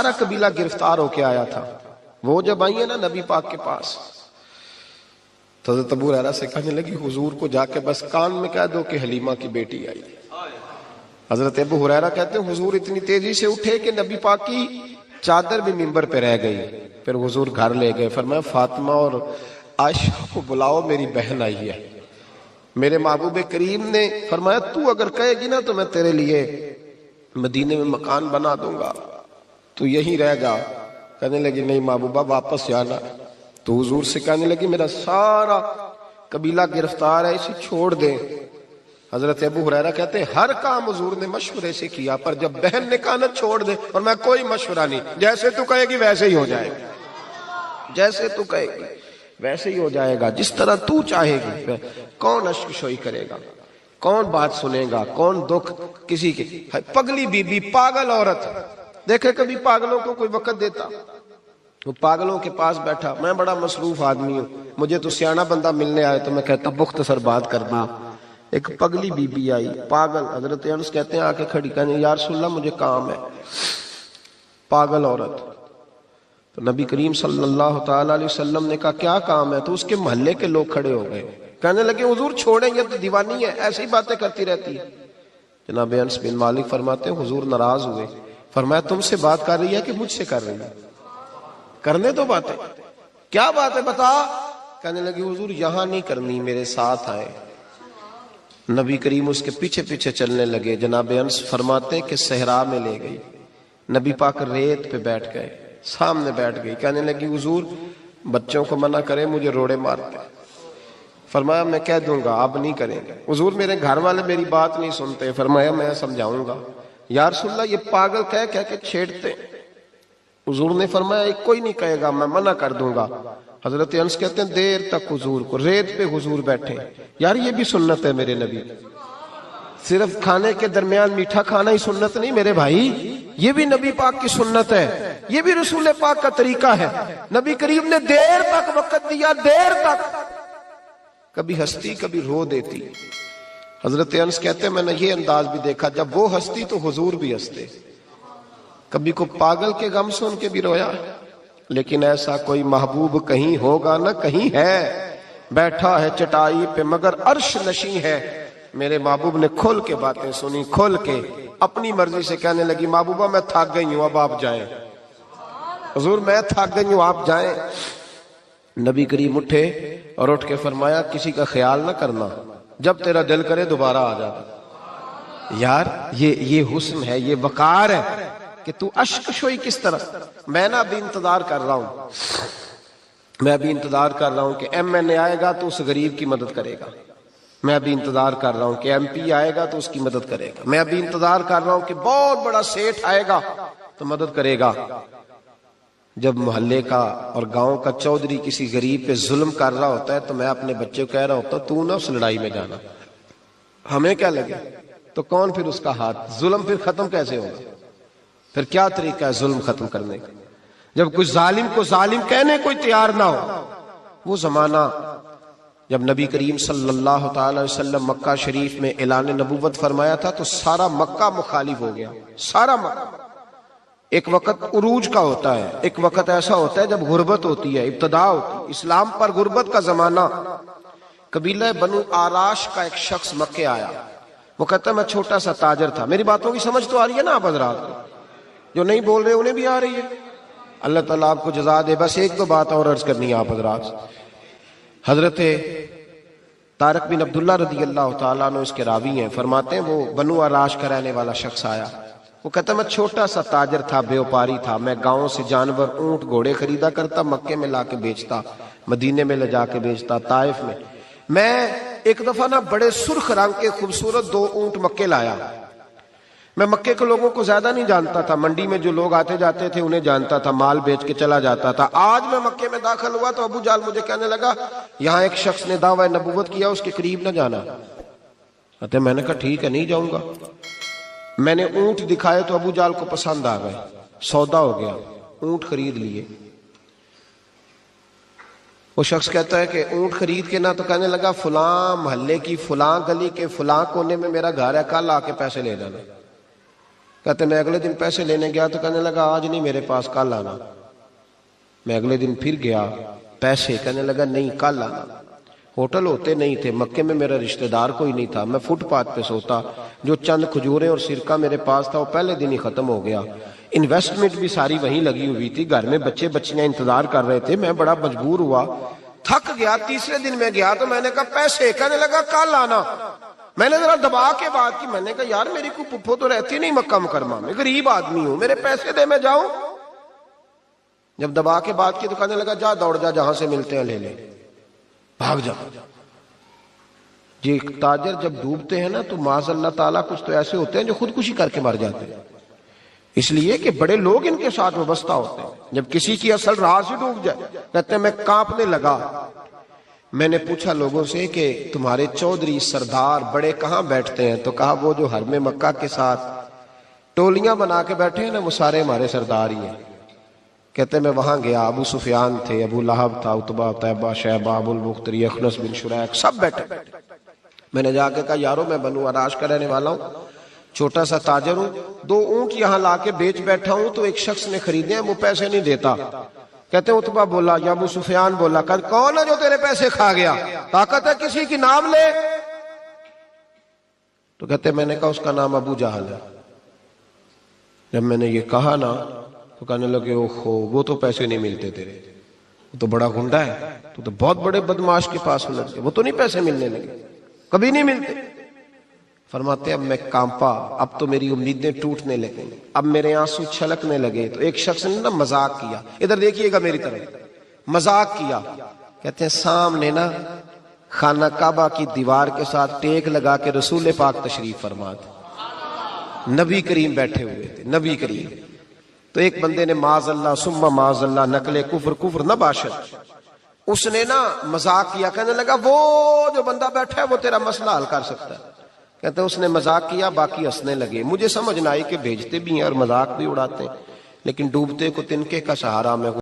سارا قبیلہ گرفتار ہو کے آیا تھا. وہ جب آئی ہے نا نبی پاک کے پاس تو حضرت ابو ہریرہ سے کہنے لگی حضور کو جا کے بس کان میں کہہ دو کہ حلیمہ کی بیٹی آئی. حضرت ابو ہریرہ کہتے ہیں حضور اتنی تیزی سے اٹھے کہ نبی پاک کی چادر بھی منبر پہ رہ گئی. پھر حضور گھر لے گئے. فرمایا فاطمہ اور عائشہ کو بلاؤ میری بہن آئی ہے. میرے محبوب کریم نے فرمایا تو اگر کہے گی نا تو میں تیرے لیے مدینے میں مکان بنا دوں گا, تو یہیں رہ جا. کہنے لگی نہیں محبوبہ واپس جانا. تو حضور سے کہنے لگی میرا سارا قبیلہ گرفتار ہے, اسے چھوڑ دیں. حضرت ابو ہریرہ کہتے ہیں ہر کام حضور نے مشورے سے کیا, پر جب بہن نے کہا نا چھوڑ دے, اور میں کوئی مشورہ نہیں, جیسے تو کہے گی ویسے ہی ہو جائے گا, جیسے تو کہے گی ویسے ہی ہو جائے گا, جس طرح تو چاہے گی. کون اشک شوئی کرے گا, کون بات سنے گا, کون دکھ کسی کے. پگلی بی بی پاگل عورت, دیکھے کبھی پاگلوں کو کوئی وقت دیتا؟ وہ پاگلوں کے پاس بیٹھا, میں بڑا مصروف آدمی ہوں, مجھے تو سیاںا بندہ ملنے آئے تو میں کہتا مختصر بات کرنا. ایک پگلی بی بی آئی پاگل, حضرت انس کہتے ہیں آ کے کھڑی, کہنے یا رسول اللہ مجھے کام ہے. پاگل عورت. تو نبی کریم صلی اللہ تعالی علیہ وسلم نے کہا کیا کام ہے؟ تو اس کے محلے کے لوگ کھڑے ہو گئے, کہنے لگے حضور چھوڑیں گے تو دیوانی ہے, ایسی باتیں کرتی رہتی ہے. جناب انس بن مالک فرماتے ہیں حضور ناراض ہوئے. فرمایا تم سے بات کر رہی ہے کہ مجھ سے کر رہی ہے؟ کرنے دو باتیں. کیا بات ہے بتا؟ کہنے لگی حضور یہاں نہیں کرنی, میرے ساتھ آئے. نبی کریم اس کے پیچھے پیچھے چلنے لگے. جناب انس فرماتے ہیں کہ صحرا میں لے گئی. نبی پاک ریت پہ بیٹھ گئے, سامنے بیٹھ گئی. کہنے لگی حضور بچوں کو منع کریں, مجھے روڑے مارتے. فرمایا میں کہہ دوں گا, آپ نہیں کریں گے. حضور میرے گھر والے میری بات نہیں سنتے. فرمایا میں سمجھاؤں گا. یا رسول اللہ یہ پاگل کہہ کے چھیڑتے. حضور نے فرمایا ایک کوئی نہیں کہے گا, میں منع کر دوں گا. حضرت انس کہتے ہیں دیر تک حضور کو ریت پہ حضور بیٹھے. یار یہ بھی سنت ہے میرے نبی, صرف کھانے کے درمیان میٹھا کھانا ہی سنت نہیں میرے بھائی, یہ بھی نبی پاک کی سنت ہے, یہ بھی رسول پاک کا طریقہ ہے. نبی کریم نے دیر تک وقت دیا, دیر تک. کبھی ہستی کبھی رو دیتی. حضرت انس کہتے ہیں میں نے یہ انداز بھی دیکھا, جب وہ ہستی تو حضور بھی ہستے. کبھی کو پاگل کے غم سن کے بھی رویا, لیکن ایسا کوئی محبوب کہیں ہوگا نہ کہیں ہے. بیٹھا ہے چٹائی پہ مگر عرش نشیں ہے. میرے محبوب نے کھل کے باتیں سنی, کھل کے اپنی مرضی سے. کہنے لگی محبوبہ میں تھک گئی ہوں, اب آپ جائیں. حضور میں تھک گئی ہوں, آپ جائیں. نبی کریم اٹھے اور اٹھ کے فرمایا کسی کا خیال نہ کرنا, جب تیرا دل کرے دوبارہ آ جا. یار یہ حسن ہے, یہ وقار ہے کہ تو اشک شوئی کس طرح. میں نا ابھی انتظار کر رہا ہوں, میں ابھی انتظار کر رہا ہوں کہ ایم این اے آئے گا تو اس غریب کی مدد کرے گا. میں ابھی انتظار کر رہا ہوں کہ ایم پی آئے گا تو اس کی مدد کرے گا. میں ابھی انتظار کر رہا ہوں کہ بہت بڑا سیٹھ آئے گا تو مدد کرے گا. جب محلے کا اور گاؤں کا چودھری کسی غریب پہ ظلم کر رہا ہوتا ہے تو میں اپنے بچے کو کہہ رہا ہوتا تو نہ اس لڑائی میں جانا, ہمیں کیا لگے. تو کون پھر اس کا ہاتھ, ظلم پھر ختم کیسے ہوگا؟ پھر کیا طریقہ ہے ظلم ختم کرنے کا؟ جب کوئی ظالم کو ظالم کہنے کوئی تیار نہ ہو. وہ زمانہ جب نبی کریم صلی اللہ تعالی وسلم مکہ شریف میں اعلان نبوت فرمایا تھا تو سارا مکہ مخالف ہو گیا, سارا مکہ. ایک وقت عروج کا ہوتا ہے, ایک وقت ایسا ہوتا ہے جب غربت ہوتی ہے, ابتدا ہوتی. اسلام پر غربت کا زمانہ. قبیلہ بنو آراش کا ایک شخص مکے آیا. وہ کہتا ہے میں چھوٹا سا تاجر تھا. میری باتوں کی سمجھ تو آ رہی ہے نا آپ حضرات کو؟ جو نہیں بول رہے انہیں بھی آ رہی ہے. اللہ تعالیٰ آپ کو جزا دے. بس ایک دو بات اور عرض کرنی ہے آپ حضرات. حضرت طارق بن عبداللہ رضی اللہ تعالیٰ عنہ اس کے راوی ہیں, فرماتے ہیں وہ بنو آراش کا رہنے والا شخص آیا. وہ کہتا ہے میں چھوٹا سا تاجر تھا, بیوپاری تھا. میں گاؤں سے جانور اونٹ گھوڑے خریدا کرتا, مکے میں لا کے بیچتا, مدینے میں لے جا کے بیچتا, طائف میں. میں ایک دفعہ نا بڑے سرخ رنگ کے خوبصورت 2 اونٹ مکے لایا. میں مکے کے لوگوں کو زیادہ نہیں جانتا تھا, منڈی میں جو لوگ آتے جاتے تھے انہیں جانتا تھا, مال بیچ کے چلا جاتا تھا. آج میں مکے میں داخل ہوا تو ابو جال مجھے کہنے لگا یہاں ایک شخص نے دعویٰ نبوت کیا, اس کے قریب نہ جانا. میں نے کہا ٹھیک ہے نہیں جاؤں گا. میں نے اونٹ دکھائے تو ابو جال کو پسند آ گئے, سودا ہو گیا, اونٹ خرید لیے. وہ شخص کہتا ہے کہ اونٹ خرید کے نہ تو کہنے لگا فلاں محلے کی فلاں گلی کے فلاں کونے میں میرا گھر ہے, کل آ کے پیسے لے جانا. کہتے میں اگلے دن پیسے لینے گیا تو کہنے لگا آج نہیں میرے پاس کل آنا. میں اگلے دن پھر گیا پیسے, کہنے لگا نہیں کل آنا. ہوٹل ہوتے نہیں تھے, مکے میں میرا رشتہ دار کوئی نہیں تھا, میں فٹ پاتھ پہ سوتا, جو چند کھجوریں اور سرکہ میرے پاس تھا وہ پہلے دن ہی ختم ہو گیا. انویسٹمنٹ بھی ساری وہیں لگی ہوئی تھی, گھر میں بچے بچیاں انتظار کر رہے تھے, میں بڑا مجبور ہوا, تھک گیا. تیسرے دن میں گیا تو میں نے کہا پیسے, کہنے لگا کل آنا. میں نے ذرا دبا کے بات کی, میں نے کہا یار میری کوئی پھپھو تو رہتی نہیں مکہ مکرمہ میں, غریب آدمی ہوں, میرے پیسے دے میں جاؤں. جب دبا کے بات کی تو کہنے لگا جا دوڑ جا, جہاں سے ملتے ہیں لے لے, بھاگ جا. یہ تاجر جب ڈوبتے ہیں نا تو معاذ اللہ تعالیٰ کچھ تو ایسے ہوتے ہیں جو خودکشی کر کے مر جاتے ہیں, اس لیے کہ بڑے لوگ ان کے ساتھ وابستہ ہوتے ہیں. جب کسی کی اصل راہ سے ڈوب جائے, کہتے ہیں میں کانپنے لگا. میں نے پوچھا لوگوں سے کہ تمہارے چودھری سردار بڑے کہاں بیٹھتے ہیں, تو کہا وہ جو حرم مکہ کے ساتھ ٹولیاں بنا کے بیٹھے ہیں نا وہ سارے ہمارے سردار ہی ہیں. کہتے ہیں میں وہاں گیا, ابو سفیان تھے, ابو لہب تھا, عتبہ, طیبہ, شیبہ, ابو البختری, اخنس بن شریک, سب بیٹھے. میں نے جا کے کہا یارو میں بنو عراش کا رہنے والا ہوں, چھوٹا سا تاجر ہوں, 2 اونٹ یہاں لا کے بیچ بیٹھا ہوں, تو ایک شخص نے خریدے ہیں, وہ پیسے نہیں دیتا. کہتے ہیں عتبہ بولا یا ابو سفیان بولا, کہ کون ہے جو تیرے پیسے کھا گیا, طاقت ہے کسی کی نام لے. تو کہتے ہیں میں نے کہا اس کا نام ابو جہل ہے. جب میں نے یہ کہا نا تو کہنے لگے اوہو وہ تو پیسے نہیں ملتے تیرے, وہ تو بڑا گنڈا ہے, تو بہت بڑے بدماش کے پاس لگ گئے, وہ تو نہیں پیسے ملنے لگے, کبھی نہیں ملتے. فرماتے اب میں کانپا, اب تو میری امیدیں ٹوٹنے لگیں, اب میرے آنسو چھلکنے لگے. تو ایک شخص نے نا مذاق کیا, ادھر دیکھیے گا میری طرف, مذاق کیا. کہتے ہیں سامنے نا خانہ کعبہ کی دیوار کے ساتھ ٹیک لگا کے رسول پاک تشریف فرما تھے, نبی کریم بیٹھے ہوئے تھے, نبی کریم. تو ایک بندے نے معاذ اللہ ثم معاذ اللہ نقل کفر نہ باشد, اس نے نا مذاق کیا, کہنے لگا وہ جو بندہ بیٹھا ہے وہ تیرا مسئلہ حل کر سکتا ہے. کہتے ہیں اس نے مذاق کیا, باقی ہنسنے لگے. مجھے سمجھ نہ آئی کہ بھیجتے بھی ہیں اور مذاق بھی اڑاتے ہیں, لیکن ڈوبتے کو تنکے کا سہارا میں